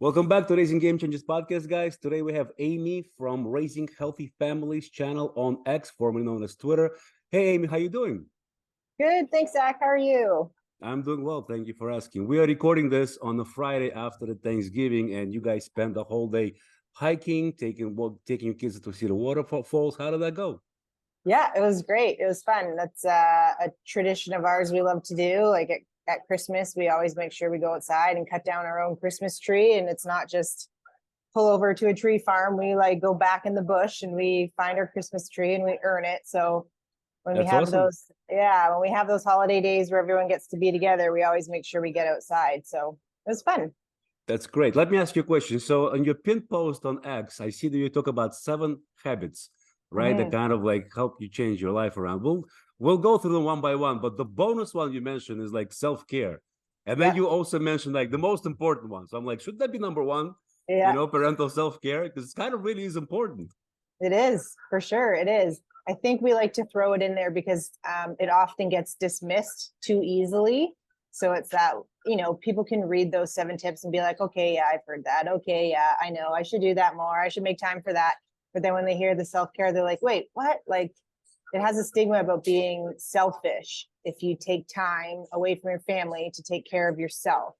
Welcome back to Raising Game Changers podcast, guys. Today we have Amy from Raising Healthy Families channel on X, formerly known as Twitter. Hey, Amy, how you doing? Good, thanks, Zach. How are you? I'm doing well. Thank you for asking. We are recording this on a Friday after the Thanksgiving, and you guys spent the whole day hiking, taking your kids to see the waterfalls. How did that go? Yeah, it was great. It was fun. That's a tradition of ours we love to do. Like at Christmas, we always make sure we go outside and cut down our own Christmas tree. And it's not just pull over to a tree farm. We like go back in the bush and we find our Christmas tree and we earn it. So when we That's have awesome. when we have those holiday days where everyone gets to be together, we always make sure we get outside. So it was fun. That's great. Let me ask you a question. So on your pin post on X, I see that you talk about 7 habits, right? That Mhm. kind of like help you change your life around. We'll go through them one by one, but the bonus one you mentioned is like self-care. And then Yep. you also mentioned like the most important one. So I'm like, should that be number one? Yeah. Parental self-care? Because it kind of really is important. It is, for sure. It is. I think we like to throw it in there because it often gets dismissed too easily. So it's that, people can read those 7 tips and be like, okay, yeah, I've heard that. Okay, yeah, I know I should do that more. I should make time for that. But then when they hear the self-care, they're like, wait, what? Like it has a stigma about being selfish if you take time away from your family to take care of yourself,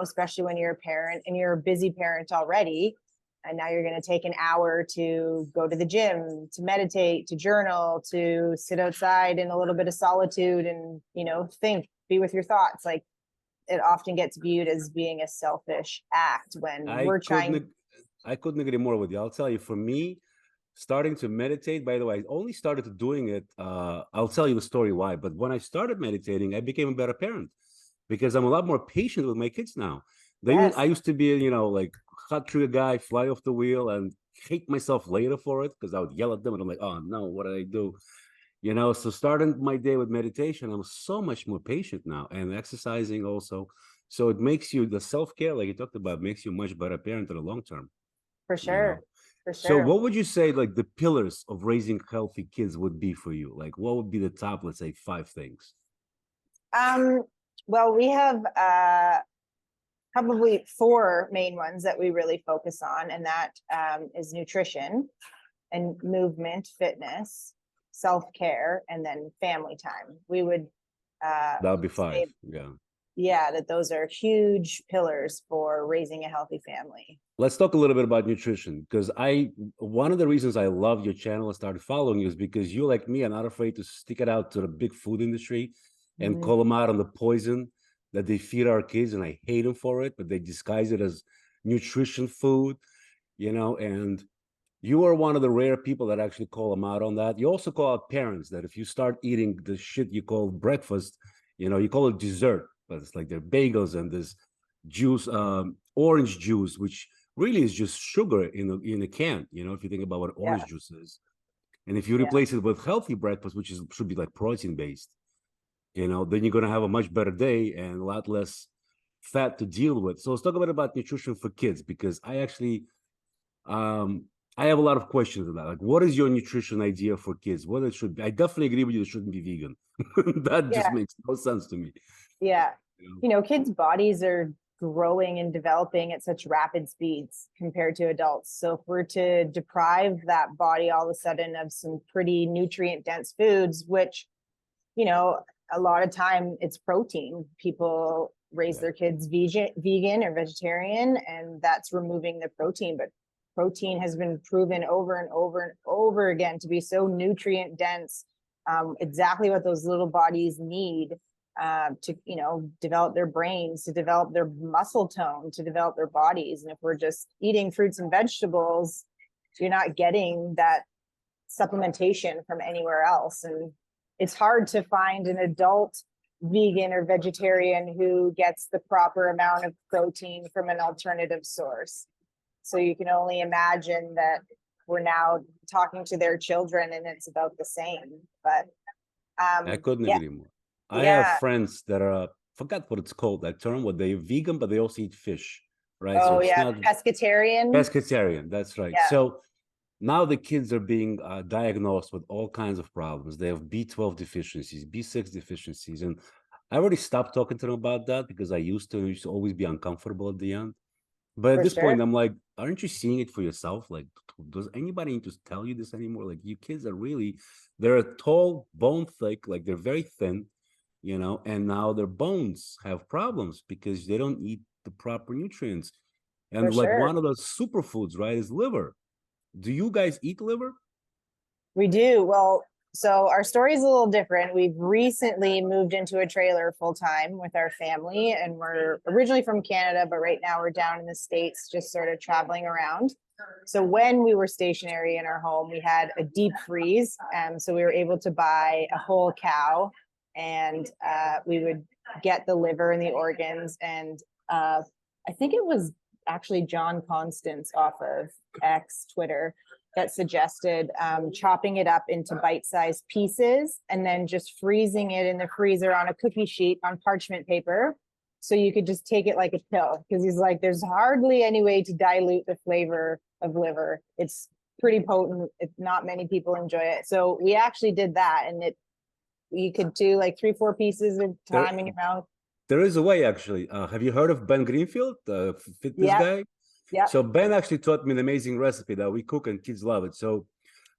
especially when you're a parent and you're a busy parent already and now you're going to take an hour to go to the gym, to meditate, to journal, to sit outside in a little bit of solitude and think, be with your thoughts. Like it often gets viewed as being a selfish act when I we're trying. couldn't I couldn't agree more with you. I'll tell you, for me, starting to meditate, by the way, I only started doing it. I'll tell you the story why. But when I started meditating, I became a better parent because I'm a lot more patient with my kids now. I Yes. used to be, like hot trigger guy, fly off the wheel, and hate myself later for it because I would yell at them and I'm like, oh no, what did I do? So starting my day with meditation, I'm so much more patient now, and exercising also. So it makes you the self-care, like you talked about, makes you a much better parent in the long term, For you know. sure. For So sure. what would you say like the pillars of raising healthy kids would be for you? Like what would be the top, let's say, 5 things? um well, we have probably 4 main ones that we really focus on, and that is nutrition and movement, fitness, self-care, and then family time. We would That would be say, five. Yeah. yeah, that those are huge pillars for raising a healthy family. Let's talk a little bit about nutrition because one of the reasons I love your channel and started following you is because you, like me, are not afraid to stick it out to the big food industry and Mhm. call them out on the poison that they feed our kids. And I hate them for it, but they disguise it as nutrition food, and you are one of the rare people that actually call them out on that. You also call out parents that if you start eating the shit you call breakfast, you call it dessert, but it's like their bagels and this juice, orange juice, which really is just sugar in a can. If you think about what Yeah, orange juice is, and if you yeah, replace it with healthy breakfast, which should be like protein based, then you're gonna have a much better day and a lot less fat to deal with. So let's talk about nutrition for kids because um I have a lot of questions about like what is your nutrition idea for kids? What it should be. I definitely agree with you, it shouldn't be vegan. That just yeah, makes no sense to me. yeah. You know? Kids' bodies are growing and developing at such rapid speeds compared to adults. So if we're to deprive that body all of a sudden of some pretty nutrient dense foods, which, you know, a lot of time it's protein. People raise Yeah. their kids vegan or vegetarian, and that's removing the protein. But protein has been proven over and over and over again to be so nutrient dense, exactly what those little bodies need to, develop their brains, to develop their muscle tone, to develop their bodies. And if we're just eating fruits and vegetables, you're not getting that supplementation from anywhere else. And it's hard to find an adult vegan or vegetarian who gets the proper amount of protein from an alternative source. So you can only imagine that we're now talking to their children and it's about the same. But I couldn't yeah, agree more. I have yeah. friends that are forgot what it's called, that term, what they're vegan, but they also eat fish, right? So Oh it's yeah, not pescatarian. pescatarian. That's right. Yeah. So now the kids are being diagnosed with all kinds of problems. They have B12 deficiencies, B6 deficiencies, and I already stopped talking to them about that because I used to always be uncomfortable at the end. But at For this sure. point, I'm like, aren't you seeing it for yourself? Like, does anybody need to tell you this anymore? Like, you kids are really, they're tall, bone thick, like they're very thin, and now their bones have problems because they don't eat the proper nutrients. And For like sure. one of the superfoods, right, is liver. Do you guys eat liver? We do. Well, so our story is a little different. We've recently moved into a trailer full time with our family, and we're originally from Canada, but right now we're down in the States, just sort of traveling around. So when we were stationary in our home, we had a deep freeze. So we were able to buy a whole cow, and we would get the liver and the organs. And I think it was actually John Constance off of X, Twitter, that suggested chopping it up into bite-sized pieces and then just freezing it in the freezer on a cookie sheet on parchment paper. So you could just take it like a pill, because he's like, there's hardly any way to dilute the flavor of liver. It's pretty potent. Not many people enjoy it. So we actually did that, and you could do like 3-4 pieces at a There, time in your mouth. there is a way, actually. Have you heard of Ben Greenfield, the fitness Yep. guy? Yep. So Ben actually taught me an amazing recipe that we cook and kids love it. So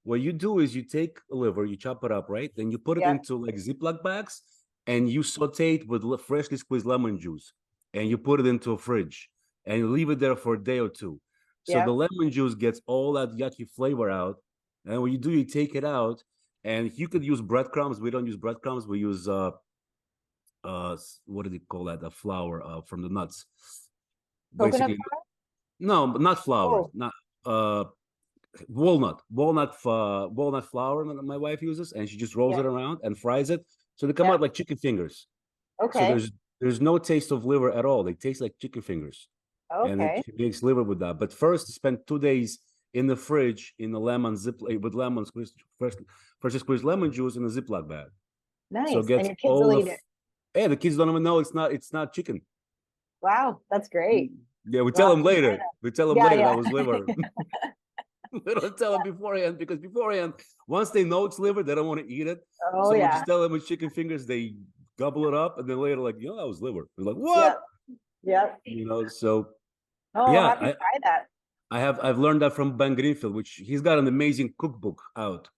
what you do is you take a liver, you chop it up, right? Then you put it Yep. into like Ziploc bags and you saute it with freshly squeezed lemon juice and you put it into a fridge and you leave it there for a day or two. So the Yep. lemon juice gets all that yucky flavor out. And what you do, you take it out and you could use breadcrumbs. We don't use breadcrumbs. We use what do they call that? The flour from the nuts. Coconut Basically, no, not flour? flour, Oh, not walnut flour that my wife uses, and she just rolls yeah. it around and fries it. So they come Yeah. out like chicken fingers. So Okay. there's no taste of liver at all. They taste like chicken fingers, and Okay. it makes liver with that. But first, spend 2 days in the fridge in the lemon zip with lemon squeezed fresh squeezed lemon juice in a Ziploc bag. So it Nice. And gets your kids all will the eat it. yeah, the kids don't even know it's not chicken. Wow, that's great. Yeah, we We'll tell have them to try later. that. We tell them Yeah, later that yeah. was liver. We don't tell them beforehand because beforehand, once they know it's liver, they don't want to eat it. Oh, So we yeah. just tell them with chicken fingers, they gobble it up, and then later, like, that was liver. We're like, what? Yep. Yep. So Oh, we'll yeah, have to try that. I've learned that from Ben Greenfield, which he's got an amazing cookbook out,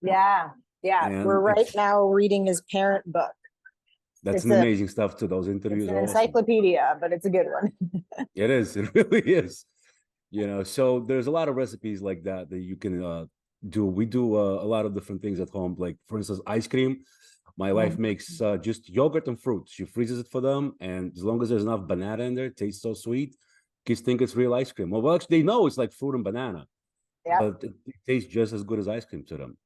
Yeah. Yeah. We're and right now reading his parent book. that's It's an a amazing stuff too. Those it's interviews an are awesome. encyclopedia, but it's a good one. It is. It really is. So there's a lot of recipes like that you can do. We do a lot of different things at home. Like, for instance, ice cream. My wife Mhm. makes just yogurt and fruit. She freezes it for them. And as long as there's enough banana in there, it tastes so sweet. Kids think it's real ice cream. Well, actually, they know it's like fruit and banana, Yep. but it tastes just as good as ice cream to them.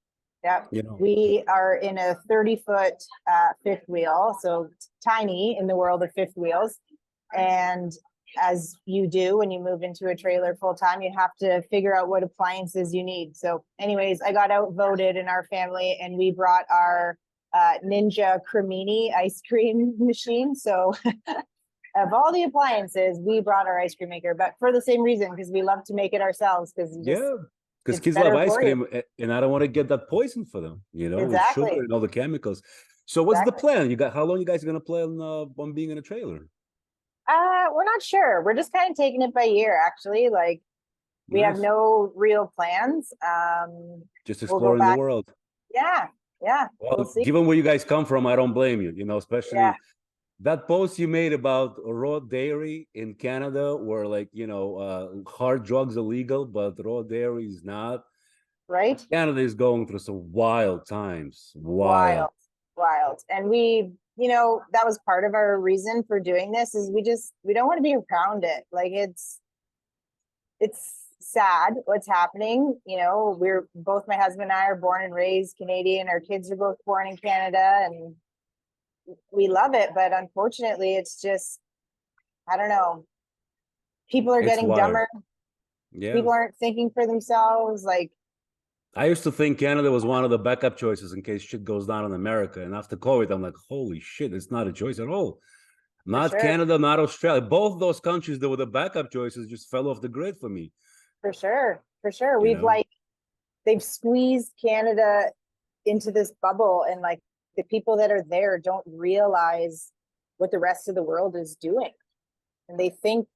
Yep. You know, We are in a 30-foot fifth wheel, so tiny in the world of fifth wheels. And as you do when you move into a trailer full time, you have to figure out what appliances you need. So, anyways, I got outvoted in our family, and we brought our Ninja Cremini ice cream machine. So, of all the appliances, we brought our ice cream maker, but for the same reason, because we love to make it ourselves, because yeah, because it's kids love better ice for you. cream, and I don't want to get that poison for them. With sugar Exactly. and all the chemicals. So, what's the Exactly. plan? You got how long you guys are gonna plan on being in a trailer? We're not sure. We're just kind of taking it by year, actually. Like, we have Nice. no real plans. Just We'll go exploring the back. world. Yeah, yeah. We'll Well, see. given where you guys come from, I don't blame you. Yeah, Especially that post you made about raw dairy in Canada, where like hard drugs are legal, but raw dairy is not. right. Canada is going through some wild times. Wild. Wild, wild. And that was part of our reason for doing this, is we don't want to be around it. Like, it's sad what's happening. We're both, my husband and I are born and raised Canadian. Our kids are both born in Canada, and we love it. But unfortunately, it's just, I don't know. People are It's getting wild. dumber. Yeah. People aren't thinking for themselves. Like, I used to think Canada was one of the backup choices in case shit goes down in America. And after COVID, I'm like, holy shit, it's not a choice at all. for Not sure, Canada, not Australia. Both those countries that were the backup choices just fell off the grid for me. for sure, for sure. You We've know, they've squeezed Canada into this bubble, and like, the people that are there don't realize what the rest of the world is doing. And they think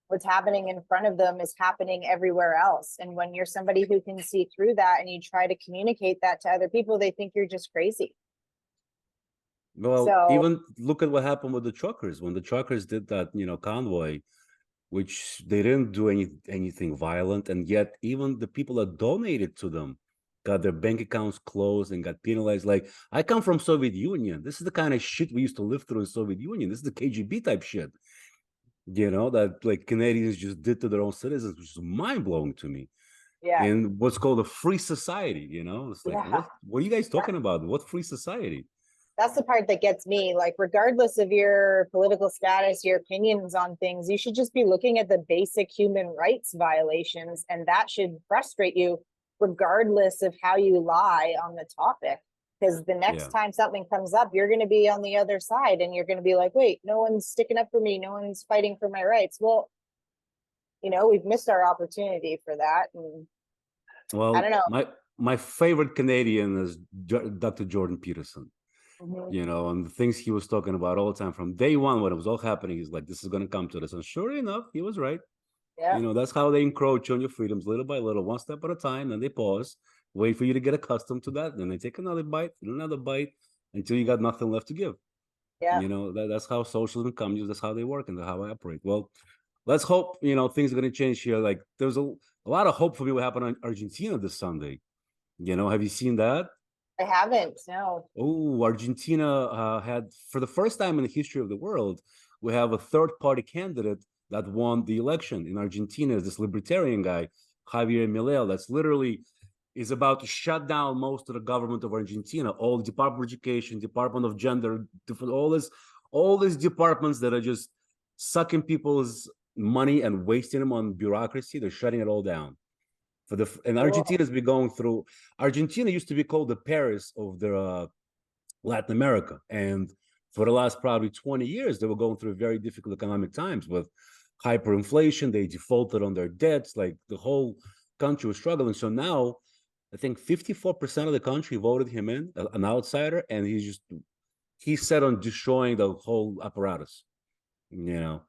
what's happening in front of them is happening everywhere else. And when you're somebody who can see through that and you try to communicate that to other people, they think you're just crazy. Well, So even look at what happened with the truckers when the truckers did that, convoy, which they didn't do anything violent, and yet even the people that donated to them got their bank accounts closed and got penalized. Like, I come from Soviet Union. This is the kind of shit we used to live through in Soviet Union. This is the KGB type shit, that like Canadians just did to their own citizens, which is mind-blowing to me. yeah, In what's called a free society, it's like, yeah. what are you guys talking about? What free society? That's the part that gets me. Like, regardless of your political status, your opinions on things, you should just be looking at the basic human rights violations, and that should frustrate you regardless of how you lie on the topic. Because the next Yeah. time something comes up, you're going to be on the other side and you're going to be like, wait, no one's sticking up for me. No one's fighting for my rights. Well, we've missed our opportunity for that. And I don't Well, know. my favorite Canadian is Dr. Jordan Peterson. Mhm. And the things he was talking about all the time from day one when it was all happening, he's like, this is going to come to this. And sure enough, he was right. Yeah. That's how they encroach on your freedoms little by little, one step at a time. Then they pause, wait for you to get accustomed to that. Then they take another bite, another bite, until you got nothing left to give. Yeah. That's how socialism comes. That's how they work and how I operate. Well, let's hope, things are going to change here. Like, there's a lot of hope for me what happened in Argentina this Sunday. Have you seen that? I haven't. No. Oh, Argentina had, for the first time in the history of the world, we have a third-party candidate that won the election in Argentina. Is this libertarian guy, Javier Milei, that's literally is about to shut down most of the government of Argentina, all Department of Education, Department of Gender, different, all these departments that are just sucking people's money and wasting them on bureaucracy. They're shutting it all down. And Cool. Argentina's been going through. Argentina used to be called the Paris of the Latin America, and for the last probably 20 years, they were going through very difficult economic times with hyperinflation. They defaulted on their debts. Like, the whole country was struggling. So now, I think 54% of the country voted him in, an outsider, and he's set on destroying the whole apparatus. You know,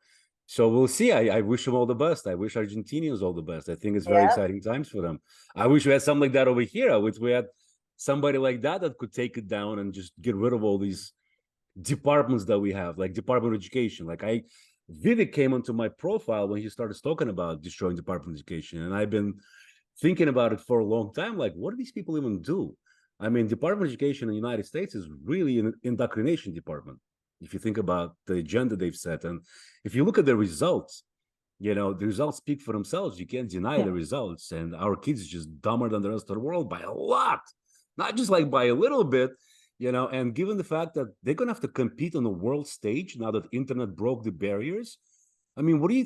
so we'll see. I wish them all the best. I wish Argentinians all the best. I think it's very Yeah. exciting times for them. I wish we had something like that over here. I wish we had somebody like that could take it down and just get rid of all these departments that we have, like Department of Education. Like, Vivek came onto my profile when he started talking about destroying Department of Education, and I've been thinking about it for a long time. Like, what do these people even do? I mean, Department of Education in the United States is really an indoctrination department. If you think about the agenda they've set, and if you look at the results, the results speak for themselves. You can't deny the results. And our kids are just dumber than the rest of the world by a lot, not just like by a little bit, and given the fact that they're going to have to compete on the world stage now that internet broke the barriers. I mean, what do you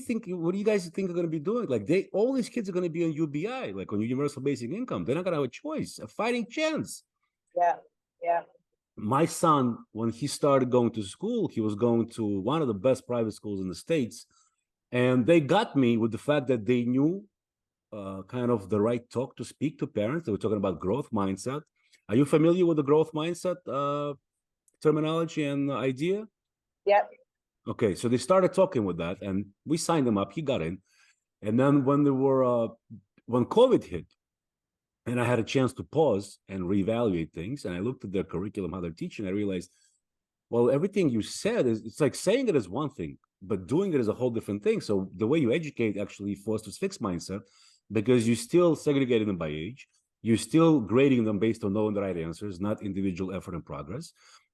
guys think are going to be doing? Like, all these kids are going to be on UBI, like on universal basic income. They're not going to have a choice, a fighting chance. Yeah. Yeah. My son, when he started going to school, he was going to one of the best private schools in the States. And they got me with the fact that they knew kind of the right talk to speak to parents. They were talking about growth mindset. Are you familiar with the growth mindset terminology and idea? Yep. Okay, so they started talking with that, and we signed him up. He got in. And then when COVID hit, and I had a chance to pause and reevaluate things, and I looked at their curriculum, how they're teaching, I realized, well, everything you said it's like saying it is one thing, but doing it is a whole different thing. So the way you educate actually fosters fixed mindset, because you still segregating them by age, you're still grading them based on knowing the right answers, not individual effort and progress.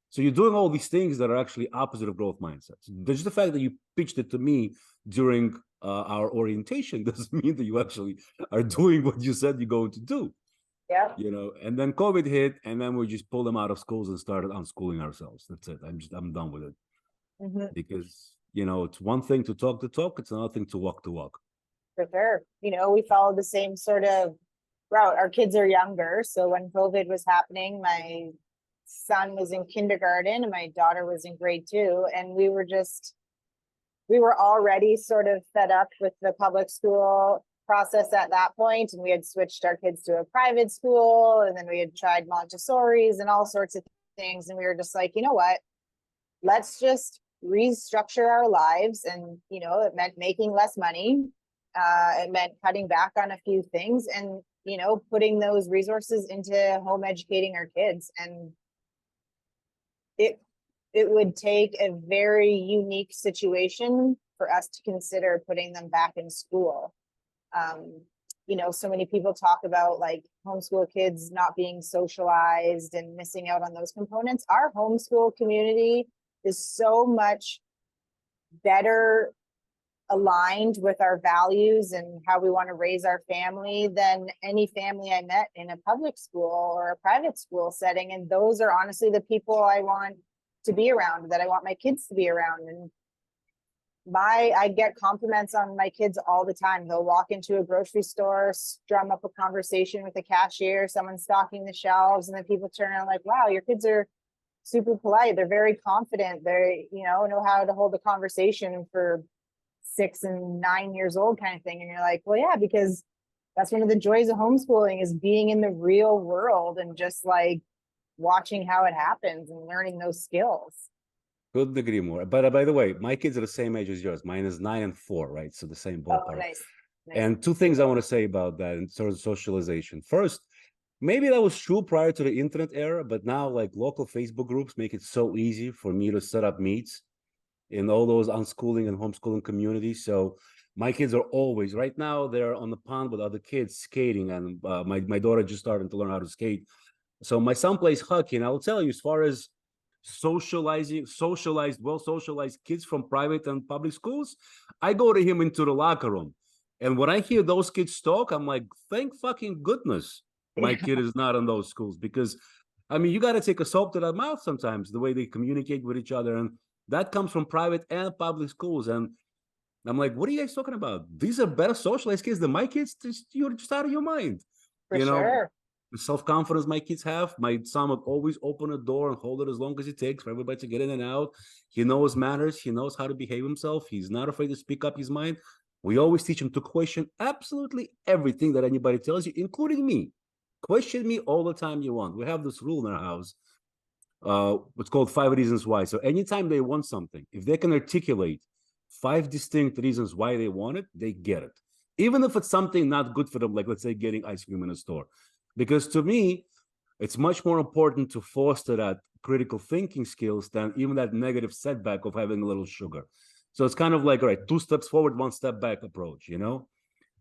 So you're doing all these things that are actually opposite of growth mindsets. Just the fact that you pitched it to me during our orientation doesn't mean that you actually are doing what you said you're going to do. Yeah. And then COVID hit, and then we just pulled them out of schools and started unschooling ourselves. That's it. I'm done with it. Mm-hmm. Because it's one thing to talk the talk, it's another thing to walk the walk. For sure. We followed the same sort of route. Our kids are younger, so when COVID was happening, my son was in kindergarten and my daughter was in grade 2, and we were already sort of fed up with the public school process at that point, and we had switched our kids to a private school, and then we had tried Montessori's and all sorts of things, and we were just like, you know what, let's just restructure our lives. And, you know, it meant making less money. It meant cutting back on a few things and, you know, putting those resources into home educating our kids. And it would take a very unique situation for us to consider putting them back in school. You know, so many people talk about like homeschool kids not being socialized and missing out on those components. Our homeschool community is so much better aligned with our values and how we want to raise our family than any family I met in a public school or a private school setting. And those are honestly the people I want to be around, that I want my kids to be around. And I get compliments on my kids all the time. They'll walk into a grocery store, drum up a conversation with the cashier, someone stocking the shelves, and then people turn around like, wow, your kids are super polite. They're very confident. They, you know how to hold a conversation for 6 and 9 years old kind of thing. And you're like, well, yeah, because that's one of the joys of homeschooling, is being in the real world and just like watching how it happens and learning those skills. Couldn't agree more. But by the way, my kids are the same age as yours. Mine is 9 and 4, right? So the same ballpark. Oh, nice. And two things I want to say about that in terms of socialization. First, maybe that was true prior to the internet era, but now like local Facebook groups make it so easy for me to set up meets in all those unschooling and homeschooling communities. So my kids are always, right now, they're on the pond with other kids skating, and my daughter just started to learn how to skate. So my son plays hockey, and I'll tell you, as far as well socialized kids from private and public schools, I go to him into the locker room, and when I hear those kids talk, I'm like, thank fucking goodness my kid is not in those schools, because I mean, you got to take a soap to that mouth sometimes, the way they communicate with each other, and that comes from private and public schools. And I'm like, what are you guys talking about? These are better socialized kids than my kids. You're just out of your mind. For sure. The self-confidence my kids have. My son would always open a door and hold it as long as it takes for everybody to get in and out. He knows manners. He knows how to behave himself. He's not afraid to speak up his mind. We always teach him to question absolutely everything that anybody tells you, including me. Question me all the time you want. We have this rule in our house. It's called 5 reasons why. So anytime they want something, if they can articulate 5 distinct reasons why they want it, they get it. Even if it's something not good for them, like let's say getting ice cream in a store. Because to me, it's much more important to foster that critical thinking skills than even that negative setback of having a little sugar. So it's kind of like, all right, 2 steps forward, 1 step back approach, you know?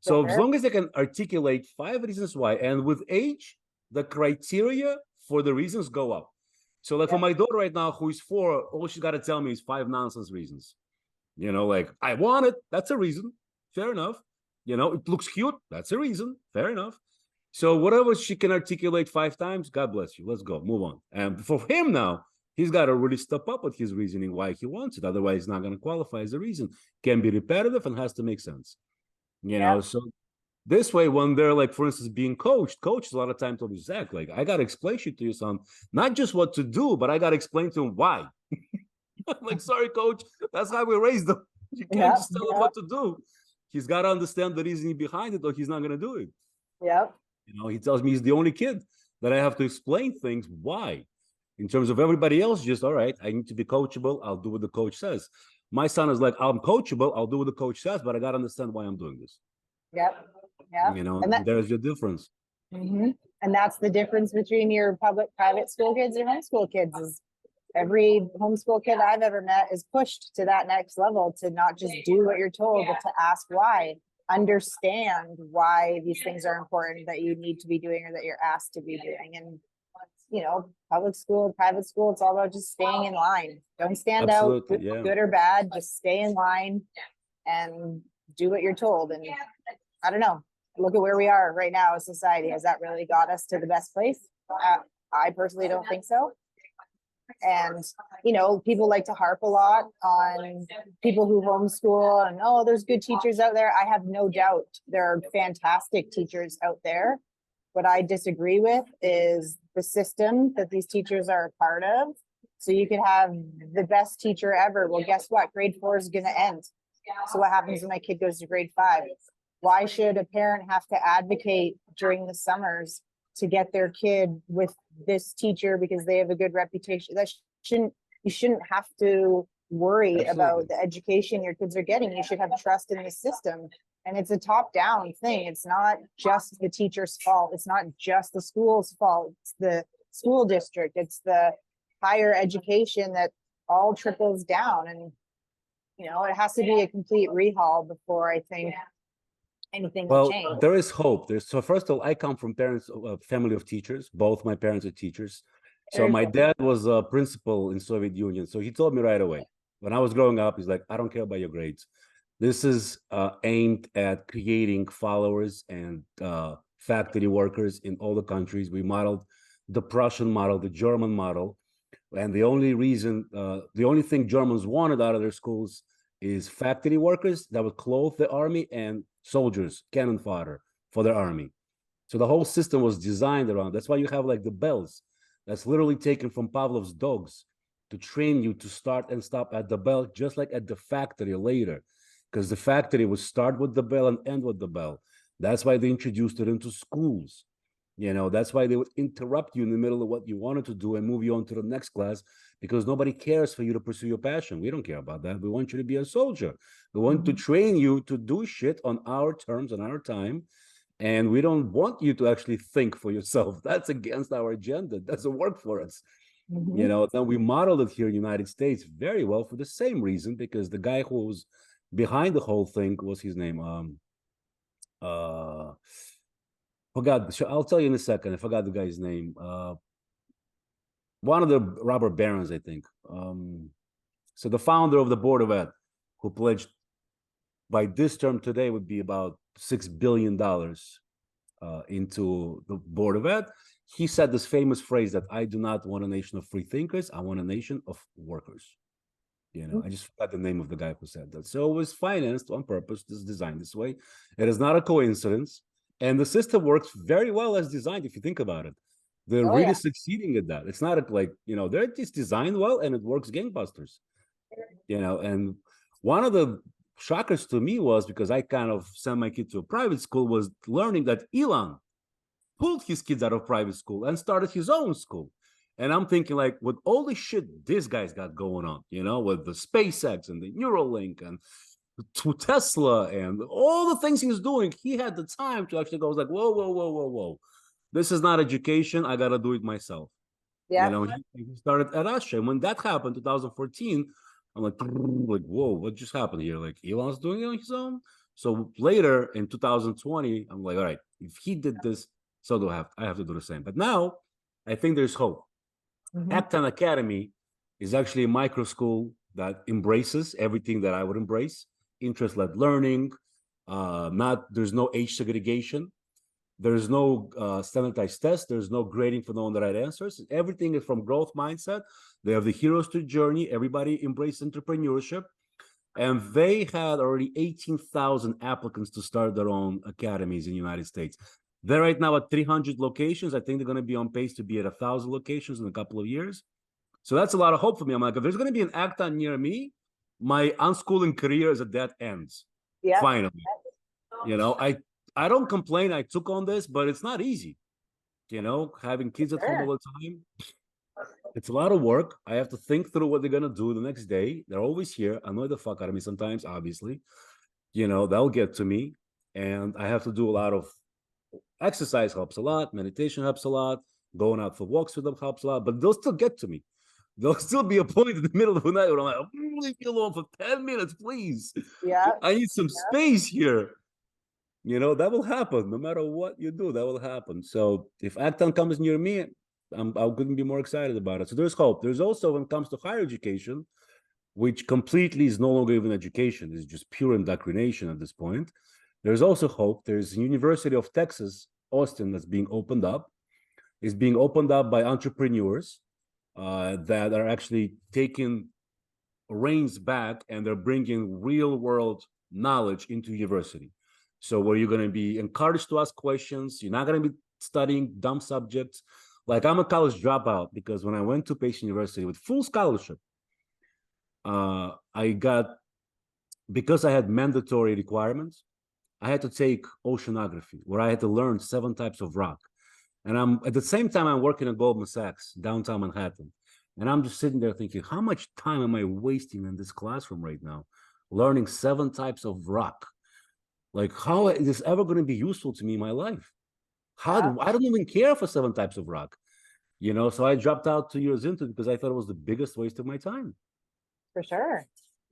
So as long as they can articulate 5 reasons why, and with age, the criteria for the reasons go up. So like for my daughter right now, who is 4, all she's got to tell me is 5 nonsense reasons. You know, like, I want it, that's a reason, fair enough. You know, it looks cute, that's a reason, fair enough. So whatever she can articulate 5 times, God bless you, let's go, move on. And for him now, he's got to really step up with his reasoning why he wants it. Otherwise, it's not going to qualify as a reason. Can be repetitive and has to make sense. You know, so this way, when they're like, for instance, being coached a lot of times told me, Zach, like, I got to explain shit to your son, not just what to do, but I got to explain to him why. I'm like, sorry, coach, that's how we raised them. You can't just tell him what to do. He's got to understand the reasoning behind it, or he's not going to do it. Yep. You know, he tells me he's the only kid that I have to explain things why. In terms of everybody else, just, all right, I need to be coachable. I'll do what the coach says. My son is like, I'm coachable. I'll do what the coach says, but I got to understand why I'm doing this. Yep. You know, and there's your difference. And that's the difference between your private school kids and homeschool kids. Is every homeschool kid I've ever met is pushed to that next level, to not just do what you're told, but to ask why, understand why these things are important that you need to be doing or that you're asked to be doing. And, you know, public school, private school, it's all about just staying in line. Don't stand out, good or bad, just stay in line and do what you're told. And I don't know, look at where we are right now as society. Has that really got us to the best place? I personally don't think so. And, you know, people like to harp a lot on people who homeschool and, oh, there's good teachers out there. I have no doubt there are fantastic teachers out there. What I disagree with is the system that these teachers are a part of. So you could have the best teacher ever. Well, guess what? Grade 4 is going to end. So what happens when my kid goes to grade 5? Why should a parent have to advocate during the summers to get their kid with this teacher because they have a good reputation? You shouldn't have to worry about Absolutely. the education your kids are getting. You should have trust in the system. And it's a top-down thing. It's not just the teacher's fault. It's not just the school's fault. It's the school district. It's the higher education that all trickles down. And, it has to be a complete rehaul before I think anything will Well, change. there is hope. So first of all, I come from parents, a family of teachers. Both my parents are teachers. So Very my cool. dad was a principal in Soviet Union. So he told me right away, when I was growing up, he's like, I don't care about your grades. This is aimed at creating followers and factory workers in all the countries. We modeled the Prussian model, the German model. And the only thing Germans wanted out of their schools is factory workers that would clothe the army and soldiers, cannon fodder for their army. So the whole system was designed around. That's why you have like the bells. That's literally taken from Pavlov's dogs to train you to start and stop at the bell, just like at the factory later, because the factory would start with the bell and end with the bell. That's why they introduced it into schools. That's why they would interrupt you in the middle of what you wanted to do and move you on to the next class, because nobody cares for you to pursue your passion. We don't care about that. We want you to be a soldier. We want to train you to do shit on our terms, on our time. And we don't want you to actually think for yourself. That's against our agenda. That doesn't work for us. Then we modeled it here in the United States very well for the same reason, because the guy who was behind the whole thing, what's his name? Forgot. I'll tell you in a second. I forgot the guy's name. One of the robber barons, I think. So the founder of the Board of Ed, who pledged by this term today would be about $6 billion into the Board of Ed. He said this famous phrase that I do not want a nation of free thinkers. I want a nation of workers. I just forgot the name of the guy who said that. So it was financed on purpose, this designed this way. It is not a coincidence. And the system works very well as designed, if you think about it. They're really succeeding at that. It's not like, they're just designed well and it works gangbusters. And one of the shockers to me was, because I kind of sent my kid to a private school, was learning that Elon pulled his kids out of private school and started his own school. And I'm thinking, like, with all the shit this guy's got going on, with the SpaceX and the Neuralink and to Tesla and all the things he's doing, he had the time to actually go, like, whoa, whoa, whoa, whoa, whoa. This is not education. I got to do it myself. Yeah. He started at Russia. And when that happened, 2014, I'm like, whoa, what just happened here? Like, Elon's doing it on his own. So later in 2020, I'm like, all right, if he did this, so do I have to do the same. But now I think there's hope. Ep10 Academy is actually a micro school that embraces everything that I would embrace: interest-led learning. There's no age segregation. There's no standardized test. There's no grading for knowing the right answers. Everything is from growth mindset. They have the hero's journey. Everybody embraced entrepreneurship. And they had already 18,000 applicants to start their own academies in the United States. They're right now at 300 locations. I think they're going to be on pace to be at 1,000 locations in a couple of years. So that's a lot of hope for me. I'm like, if there's going to be an Acton near me, my unschooling career is at that ends. Yeah. Finally. I don't complain I took on this, but it's not easy. Having kids at home all the time. It's a lot of work. I have to think through what they're going to do the next day. They're always here. Annoy the fuck out of me sometimes, obviously. They'll get to me. And I have to do a lot of exercise helps a lot. Meditation helps a lot. Going out for walks with them helps a lot. But they'll still get to me. There'll still be a point in the middle of the night where I'm like, leave me alone for 10 minutes, please. Yeah. I need some space here. That will happen. No matter what you do, that will happen. So if Acton comes near me, I couldn't be more excited about it. So there's hope. There's also, when it comes to higher education, which completely is no longer even education, it's just pure indoctrination at this point. There's also hope. There's University of Texas, Austin, that's being opened up. It's being opened up by entrepreneurs that are actually taking reins back, and they're bringing real world knowledge into university. So where you're going to be encouraged to ask questions, you're not going to be studying dumb subjects. Like, I'm a college dropout because when I went to Pace University with full scholarship, because I had mandatory requirements, I had to take oceanography, where I had to learn 7 types of rock. And at the same time, I'm working at Goldman Sachs, downtown Manhattan. And I'm just sitting there thinking, how much time am I wasting in this classroom right now, learning 7 types of rock? Like, how is this ever going to be useful to me in my life? How Yeah, do I don't even care for 7 types of rock, you know? So I dropped out 2 years into it because I thought it was the biggest waste of my time. for sure.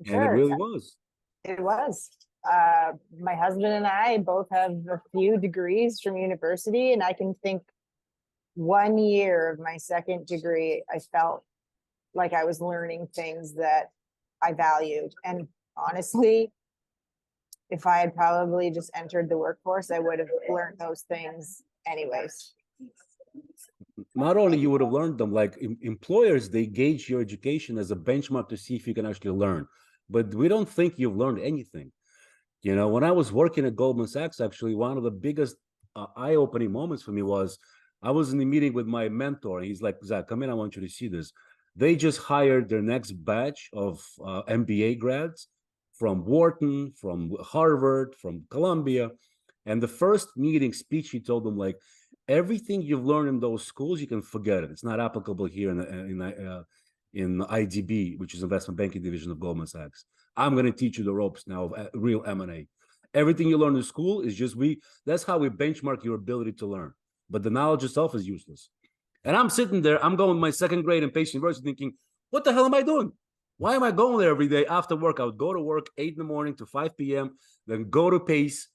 For And it sure. really was. It was. My husband and I both have a few degrees from university, and I can think 1 year of my second degree, I felt like I was learning things that I valued. And honestly, if I had probably just entered the workforce, I would have learned those things anyways. Not only you would have learned them, like employers, they gauge your education as a benchmark to see if you can actually learn. But we don't think you've learned anything. You know, when I was working at Goldman Sachs, actually, one of the biggest eye-opening moments for me was I was in a meeting with my mentor, and he's like, Zach, come in, I want you to see this. They just hired their next batch of MBA grads from Wharton, from Harvard, from Columbia. And the first meeting speech, he told them, like, everything you've learned in those schools, you can forget it. It's not applicable here in IDB, which is investment banking division of Goldman Sachs. I'm going to teach you the ropes now of real M&A. Everything you learn in school is just that's how we benchmark your ability to learn. But the knowledge itself is useless. And I'm sitting there, I'm going my second grade in Pace University thinking, what the hell am I doing? Why am I going there every day after work? I would go to work 8 in the morning to 5 p.m., then go to Pace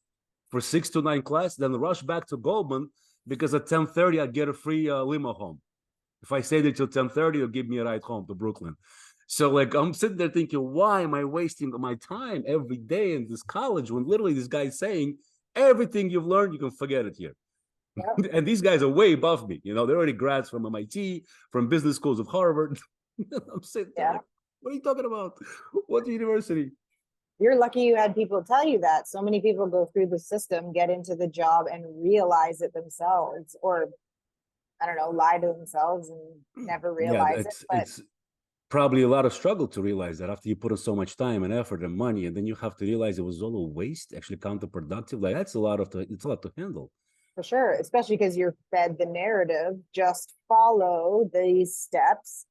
for 6 to 9 class, then rush back to Goldman because at 10:30 I'd get a free limo home. If I stayed there till 10:30, it'll give me a ride home to Brooklyn. So like I'm sitting there thinking, why am I wasting my time every day in this college when literally this guy's saying everything you've learned, you can forget it here. Yep. And these guys are way above me. You know, they're already grads from MIT, from business schools of Harvard. I'm sitting there Yeah. like, what are you talking about? What university? You're lucky you had people tell you that. So many people go through the system, get into the job, and realize it themselves, or I don't know, lie to themselves and never Yeah, realize it. But it's probably a lot of struggle to realize that after you put in so much time and effort and money, and then you have to realize it was all a waste, actually counterproductive. Like that's it's a lot to handle. for sure, especially because you're fed the narrative, just follow these steps,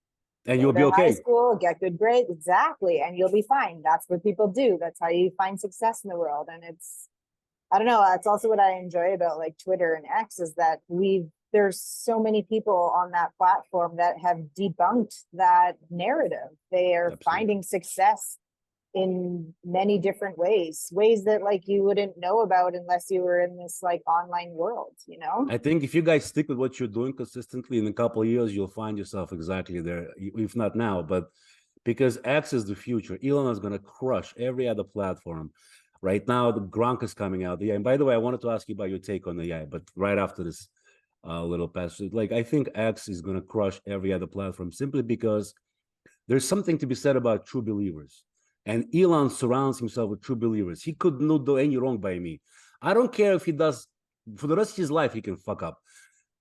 And go you'll be to high okay. school, get good grades, exactly, and you'll be fine. That's what people do. That's how you find success in the world. And it's, I don't know, that's also what I enjoy about like Twitter and X is that there's so many people on that platform that have debunked that narrative. They are Absolutely. finding success in many different ways that like you wouldn't know about unless you were in this like online world, you know? I think if you guys stick with what you're doing consistently, in a couple of years, you'll find yourself exactly there, if not now. But because X is the future, Elon is going to crush every other platform. Right now, the Gronk is coming out. Yeah, and by the way, I wanted to ask you about your take on the AI, but right after this little passage, like I think X is going to crush every other platform simply because there's something to be said about true believers. And Elon surrounds himself with true believers. He could not do any wrong by me. I don't care if he does for the rest of his life, he can fuck up.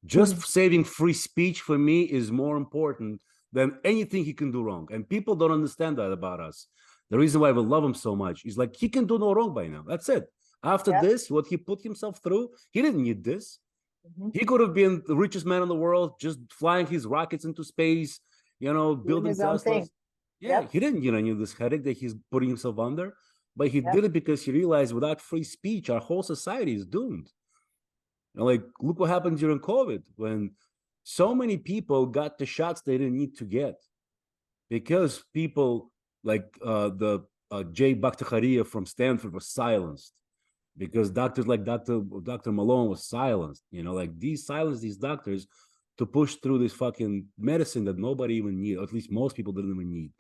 Just saving free speech for me is more important than anything he can do wrong. And people don't understand that about us. The reason why we love him so much is like he can do no wrong by now. That's it. After Yep. this, what he put himself through, he didn't need this. Mm-hmm. He could have been the richest man in the world, just flying his rockets into space, you know, Doing building his own thing. Teslas. Yeah, Yep. he didn't, need this headache that he's putting himself under, but he Yep. did it because he realized without free speech, our whole society is doomed. And like, look what happened during COVID when so many people got the shots they didn't need to get because people like the Jay Bakhtakhariya from Stanford was silenced because doctors like Dr. Malone was silenced. Like these silenced these doctors to push through this fucking medicine that nobody even need, or at least most people didn't even need.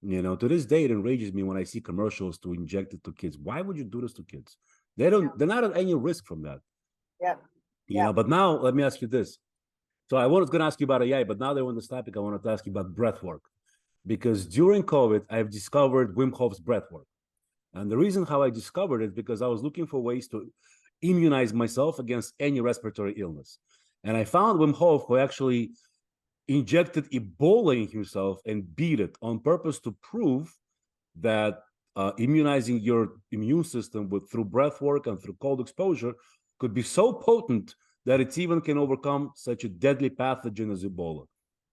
To this day, it enrages me when I see commercials to inject it to kids. Why would you do this to kids? They're not at any risk from that. Yep. Yep. But now let me ask you this. So I was going to ask you about AI, but now that we're on this topic, I wanted to ask you about breathwork. Because during COVID, I've discovered Wim Hof's breathwork. And the reason how I discovered it because I was looking for ways to immunize myself against any respiratory illness. And I found Wim Hof who actually injected Ebola in himself and beat it on purpose to prove that immunizing your immune system through breath work and through cold exposure could be so potent that it even can overcome such a deadly pathogen as Ebola.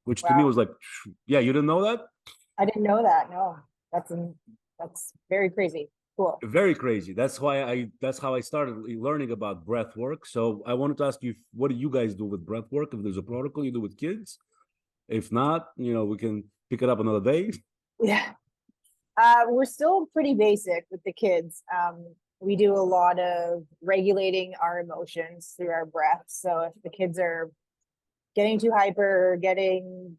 which to me Wow. was like, yeah, you didn't know that? I didn't know that. No, that's very crazy. Cool. Very crazy. That's how I started learning about breath work. So I wanted to ask you, what do you guys do with breath work? If there's a protocol you do with kids, if not, we can pick it up another day. Yeah. We're still pretty basic with the kids. We do a lot of regulating our emotions through our breath. So if the kids are getting too hyper, getting,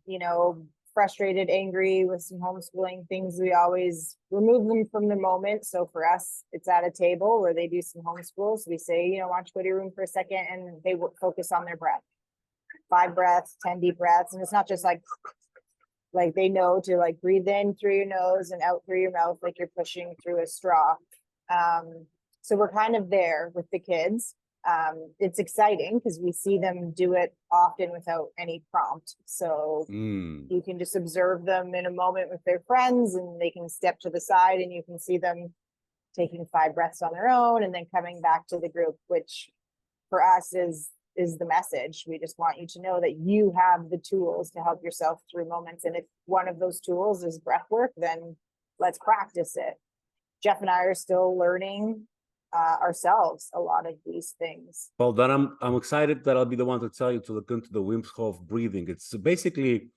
frustrated, angry with some homeschooling things, we always remove them from the moment. So for us, it's at a table where they do some homeschool. So we say, why don't you go to your room for a second, and they will focus on their breath. 5 breaths, 10 deep breaths. And it's not just like they know to like breathe in through your nose and out through your mouth, like you're pushing through a straw. So we're kind of there with the kids. It's exciting because we see them do it often without any prompt. So you can just observe them in a moment with their friends, and they can step to the side and you can see them taking 5 breaths on their own and then coming back to the group, which for us is the message. We just want you to know that you have the tools to help yourself through moments. And if one of those tools is breath work, then let's practice it. Jeff and I are still learning ourselves a lot of these things. Well, then I'm excited that I'll be the one to tell you to look into the Wim Hof breathing. It's basically,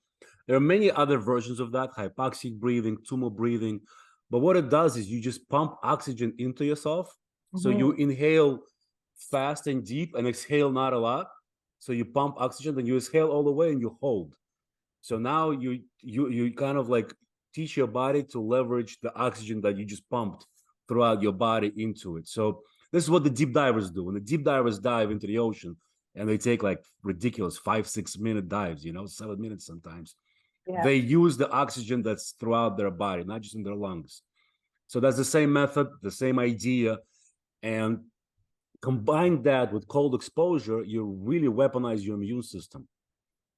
there are many other versions of that, hypoxic breathing, tumo breathing. But what it does is you just pump oxygen into yourself. So you inhale fast and deep and exhale not a lot. So you pump oxygen, then you exhale all the way and you hold. So now you kind of like teach your body to leverage the oxygen that you just pumped throughout your body into it. So this is what the deep divers do. When the deep divers dive into the ocean and they take like ridiculous 5-6 minute dives, 7 minutes sometimes, they use the oxygen that's throughout their body, not just in their lungs. So that's the same method, the same idea. And combine that with cold exposure, you really weaponize your immune system,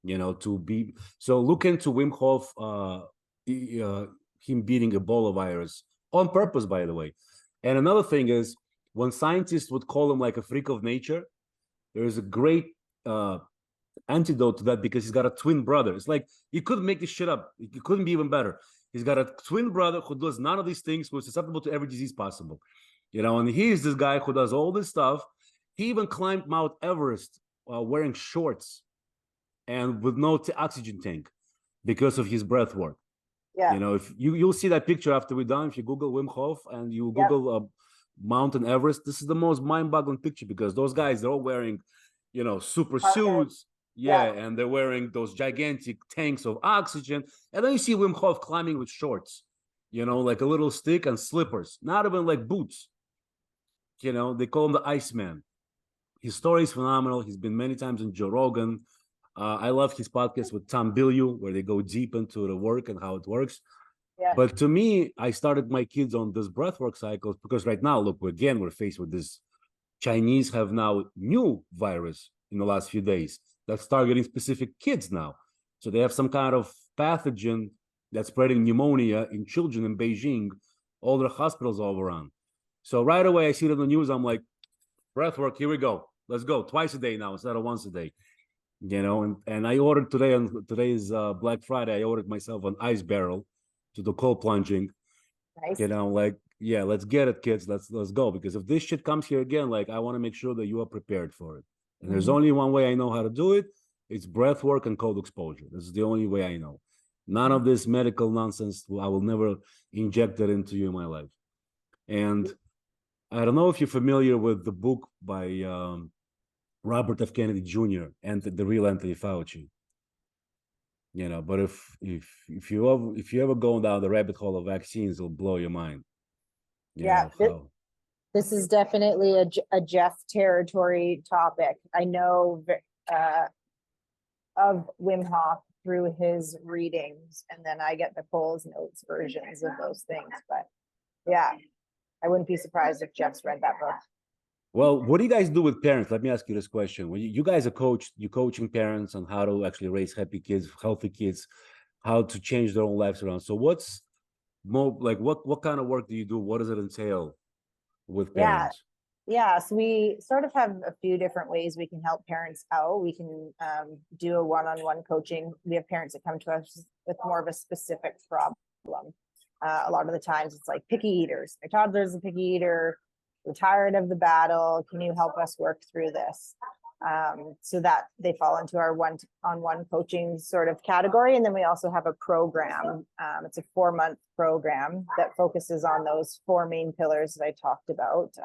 to be. So look into Wim Hof, him beating Ebola virus on purpose, by the way. And another thing is, when scientists would call him like a freak of nature, there is a great antidote to that, because he's got a twin brother. It's like, you couldn't make this shit up. It couldn't be even better. He's got a twin brother who does none of these things, who's susceptible to every disease possible. And he's this guy who does all this stuff. He even climbed Mount Everest wearing shorts and with no oxygen tank because of his breath work. Yeah. If you'll see that picture after we're done, if you Google Wim Hof and you Google Mountain Everest, this is the most mind-boggling picture, because those guys, they're all wearing, super suits. And they're wearing those gigantic tanks of oxygen. And then you see Wim Hof climbing with shorts, like a little stick and slippers, not even like boots. They call him the Iceman. His story is phenomenal. He's been many times in Joe Rogan. I love his podcast with Tom Bilyeu, where they go deep into the work and how it works. But to me, I started my kids on this breathwork cycle because right now, look, we're faced with this. Chinese have now new virus in the last few days that's targeting specific kids now. So they have some kind of pathogen that's spreading pneumonia in children in Beijing. All their hospitals all around. So right away, I see it on the news. I'm like, breathwork, here we go. Let's go. Twice a day now instead of once a day. And I ordered today, and today is Black Friday. I ordered myself an ice barrel to do cold plunging. Nice. Let's get it, kids. Let's go. Because if this shit comes here again, like, I want to make sure that you are prepared for it. And there's only one way I know how to do it. It's breath work and cold exposure. This is the only way I know. None of this medical nonsense. I will never inject it into you in my life. And I don't know if you're familiar with the book by Robert F. Kennedy Jr. and the real Anthony Fauci. But if you ever go down the rabbit hole of vaccines, it'll blow your mind. This is definitely a Jeff territory topic. I know of Wim Hof through his readings, and then I get the Cole's Notes versions of those things. But yeah, I wouldn't be surprised if Jeff's read that book. Well, what do you guys do with parents? Let me ask you this question. When you guys are you're coaching parents on how to actually raise happy kids, healthy kids, how to change their own lives around. So what's more like, what kind of work do you do? What does it entail with parents? Yeah, so we sort of have a few different ways we can help parents out. We can do a one-on-one coaching. We have parents that come to us with more of a specific problem. A lot of the times it's like picky eaters. My toddler's a picky eater. We're tired of the battle. Can you help us work through this? So that they fall into our one-on-one coaching sort of category. And then we also have a program. It's a 4-month program that focuses on those 4 main pillars that I talked about: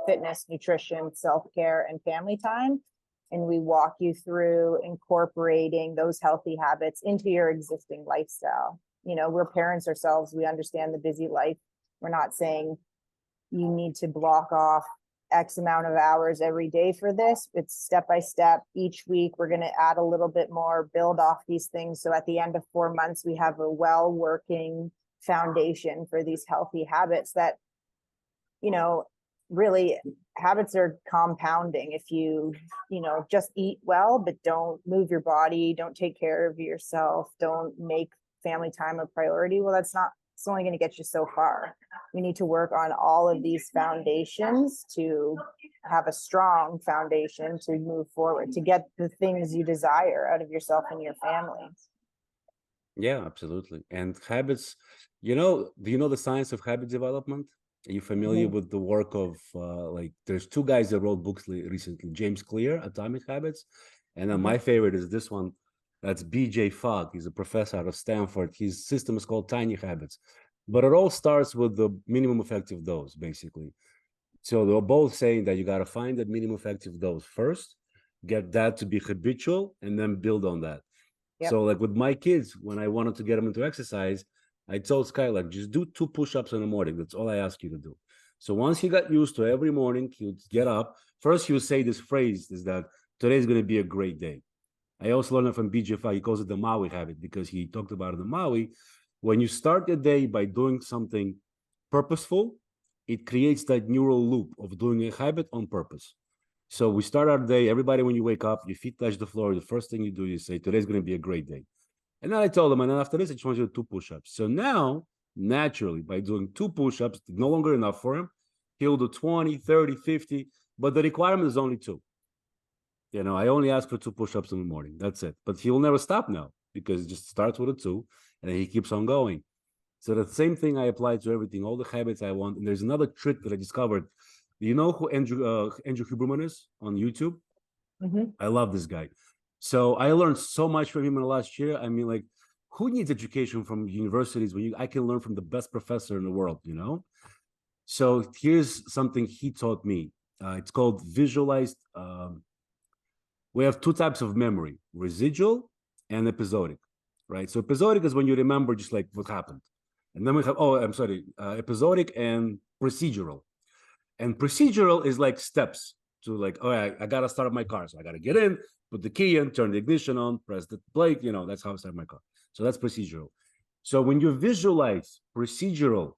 fitness, nutrition, self-care, and family time. And we walk you through incorporating those healthy habits into your existing lifestyle. We're parents ourselves. We understand the busy life. We're not saying you need to block off X amount of hours every day for this. It's step by step. Each week, we're going to add a little bit more, build off these things. So at the end of 4 months, we have a well-working foundation for these healthy habits that, really habits are compounding. If you just eat well, but don't move your body, don't take care of yourself, don't make family time a priority, well, it's only going to get you so far. We need to work on all of these foundations to have a strong foundation to move forward, to get the things you desire out of yourself and your family. Yeah, absolutely. And habits, do you know the science of habit development? Are you familiar with the work of there's 2 guys that wrote books recently, James Clear, Atomic Habits, and then my favorite is this one. That's BJ Fogg. He's a professor out of Stanford. His system is called Tiny Habits, but it all starts with the minimum effective dose, basically. So they're both saying that you got to find that minimum effective dose first, get that to be habitual, and then build on that. Yep. So like with my kids, when I wanted to get them into exercise, I told Sky, like, just do 2 push-ups in the morning. That's all I ask you to do. So once he got used to every morning, he would get up. First, he would say this phrase is that today's going to be a great day. I also learned it from BJ5. He calls it the Maui habit because he talked about it in the Maui. When you start the day by doing something purposeful, it creates that neural loop of doing a habit on purpose. So we start our day, everybody, when you wake up, your feet touch the floor. The first thing you do, you say, today's going to be a great day. And then I told him, and then after this, I just want you to do 2 push-ups. So now, naturally, by doing 2 push-ups, no longer enough for him. He'll do 20, 30, 50, but the requirement is only 2. I only ask for 2 push-ups in the morning. That's it. But he will never stop now because it just starts with a 2, and then he keeps on going. So the same thing I apply to everything, all the habits I want. And there's another trick that I discovered. You know who Andrew Huberman is on YouTube? I love this guy. So I learned so much from him in the last year. I mean, like, who needs education from universities when I can learn from the best professor in the world, So here's something he taught me. It's called visualized. We have 2 types of memory: residual and episodic, right? So episodic is when you remember just like what happened. And then we have, episodic and procedural. And procedural is like steps to like, I got to start my car. So I got to get in, put the key in, turn the ignition on, press the brake, that's how I start my car. So that's procedural. So when you visualize procedural,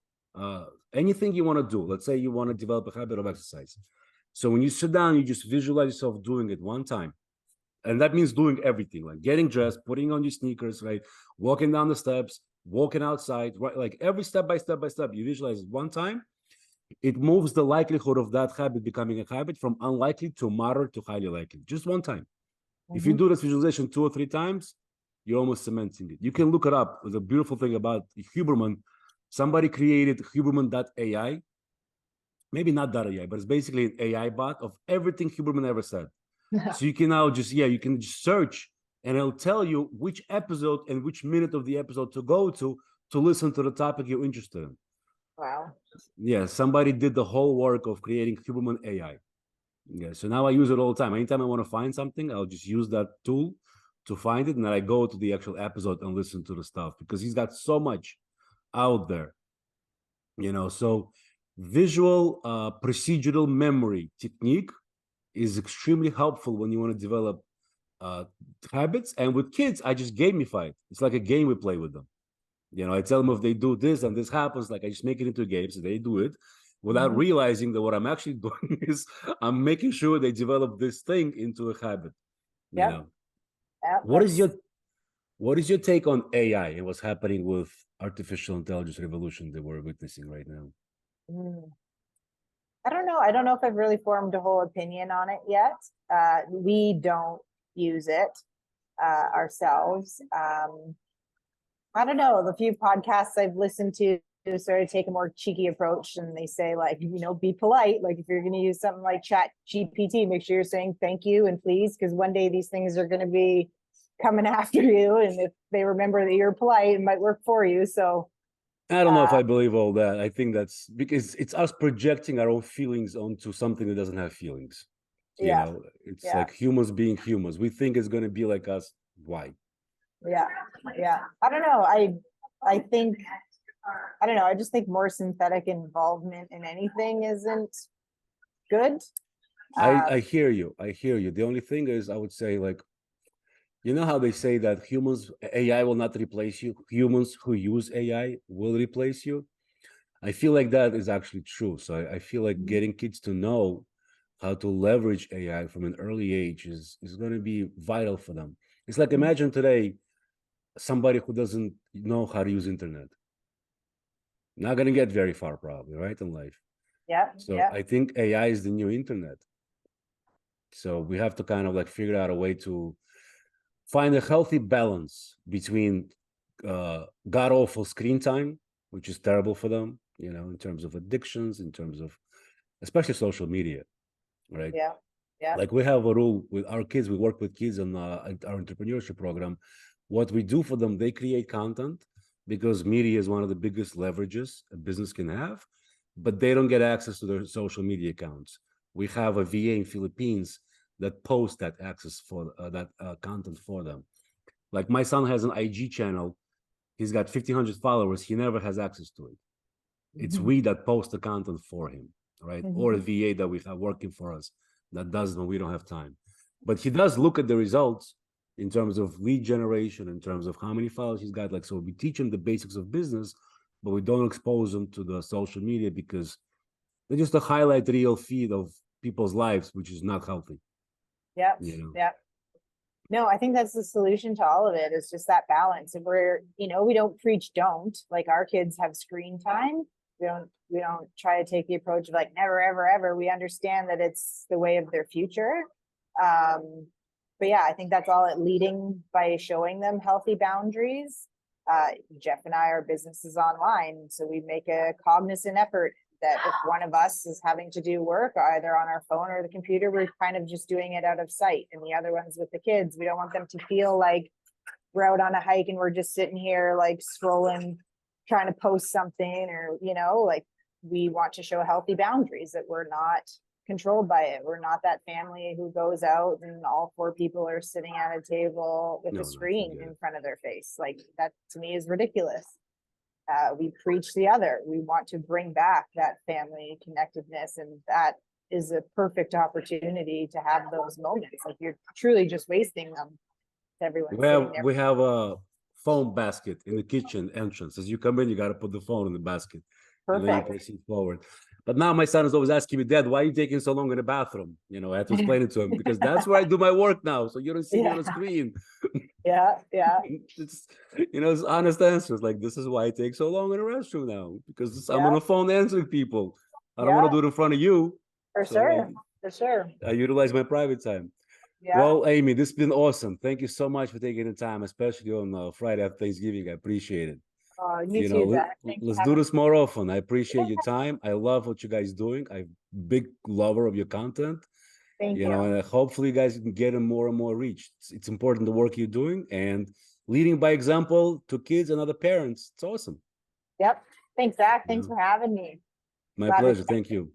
anything you want to do, let's say you want to develop a habit of exercise. So when you sit down, you just visualize yourself doing it one time. And that means doing everything, like getting dressed, putting on your sneakers, right? Walking down the steps, walking outside, right? Like every step by step, you visualize it one time. It moves the likelihood of that habit becoming a habit from unlikely to moderate to highly likely, just one time. If you do this visualization 2 or 3 times, you're almost cementing it. You can look it up. There's a beautiful thing about Huberman. Somebody created Huberman.ai. Maybe not .ai, but it's basically an AI bot of everything Huberman ever said. So you can now you can just search and it'll tell you which episode and which minute of the episode to go to listen to the topic you're interested in. Wow. Yeah, somebody did the whole work of creating Huberman AI. Yeah, so now I use it all the time. Anytime I want to find something, I'll just use that tool to find it, and then I go to the actual episode and listen to the stuff because he's got so much out there. So visual procedural memory technique is extremely helpful when you want to develop habits. And with kids, I just gamify it. It's like a game we play with them. I tell them if they do this and this happens, like I just make it into a game, so they do it without realizing that what I'm actually doing is I'm making sure they develop this thing into a habit. Yeah. What is your take on AI and what's happening with artificial intelligence revolution that we're witnessing right now? I don't know. I don't know if I've really formed a whole opinion on it yet. We don't use it ourselves. I don't know. The few podcasts I've listened to sort of take a more cheeky approach, and they say, like, be polite. Like, if you're going to use something like Chat GPT, make sure you're saying thank you and please, because one day these things are going to be coming after you, and if they remember that you're polite, it might work for you. So I don't know if I believe all that. I think that's because it's us projecting our own feelings onto something that doesn't have feelings. yeah, It's like humans being humans. We think it's going to be like us. Why? yeah. I don't know. I think, I don't know. I just think more synthetic involvement in anything isn't good. I hear you. I hear you. The only thing is, I would say, like, you know how they say that AI will not replace you. Humans who use AI will replace you. I feel like that is actually true. So I feel like getting kids to know how to leverage AI from an early age is going to be vital for them. It's like, imagine today, somebody who doesn't know how to use internet. Not going to get very far, probably, right, in life. Yeah. So I think AI is the new internet. So we have to kind of like figure out a way to find a healthy balance between god awful screen time, which is terrible for them, in terms of addictions, in terms of especially social media, right? Yeah. Like, we have a rule with our kids. We work with kids on our entrepreneurship program. What we do for them, they create content, because media is one of the biggest leverages a business can have, but they don't get access to their social media accounts. We have a VA in Philippines that posts that access for that content for them. Like, my son has an IG channel. He's got 1,500 followers. He never has access to it. It's we that post the content for him, right? Or a VA that we have working for us that does when we don't have time. But he does look at the results in terms of lead generation, in terms of how many followers he's got. Like, so we teach him the basics of business, but we don't expose them to the social media, because they're just a highlight reel feed of people's lives, which is not healthy. Yeah. No, I think that's the solution to all of it, is just that balance. And we don't preach don't. Like, our kids have screen time. We don't try to take the approach of like never, ever, ever. We understand that it's the way of their future. But yeah, I think that's all it, leading by showing them healthy boundaries. Jeff and I are businesses online, so we make a cognizant effort that if one of us is having to do work either on our phone or the computer, we're kind of just doing it out of sight. And the other one's with the kids. We don't want them to feel like we're out on a hike and we're just sitting here like scrolling, trying to post something, or, like, we want to show healthy boundaries, that we're not controlled by it. We're not that family who goes out and all four people are sitting at a table with a screen in front of their face. Like, that to me is ridiculous. We preach the other. We want to bring back that family connectedness, and that is a perfect opportunity to have those moments. Like, you're truly just wasting them. Everyone we have a phone basket in the kitchen entrance. As you come in, you got to put the phone in the basket. Perfect. And then you proceed forward. But now my son is always asking me, Dad, why are you taking so long in the bathroom? I have to explain it to him, because that's where I do my work now. So you don't see me on the screen. Yeah. It's honest answers. Like, this is why I take so long in the restroom now, because I'm on the phone answering people. I don't want to do it in front of you. For sure. I utilize my private time. Yeah. Well, Amy, this has been awesome. Thank you so much for taking the time, especially on Friday after Thanksgiving. I appreciate it. You too, Zach. Let's do this more often. I appreciate your time. I love what you guys doing. I'm a big lover of your content. Thank you. And hopefully you guys can get more and more reach. It's important, the work you're doing, and leading by example to kids and other parents. It's awesome. Yep. Thanks, Zach. Thanks for having me. My pleasure. Thank you.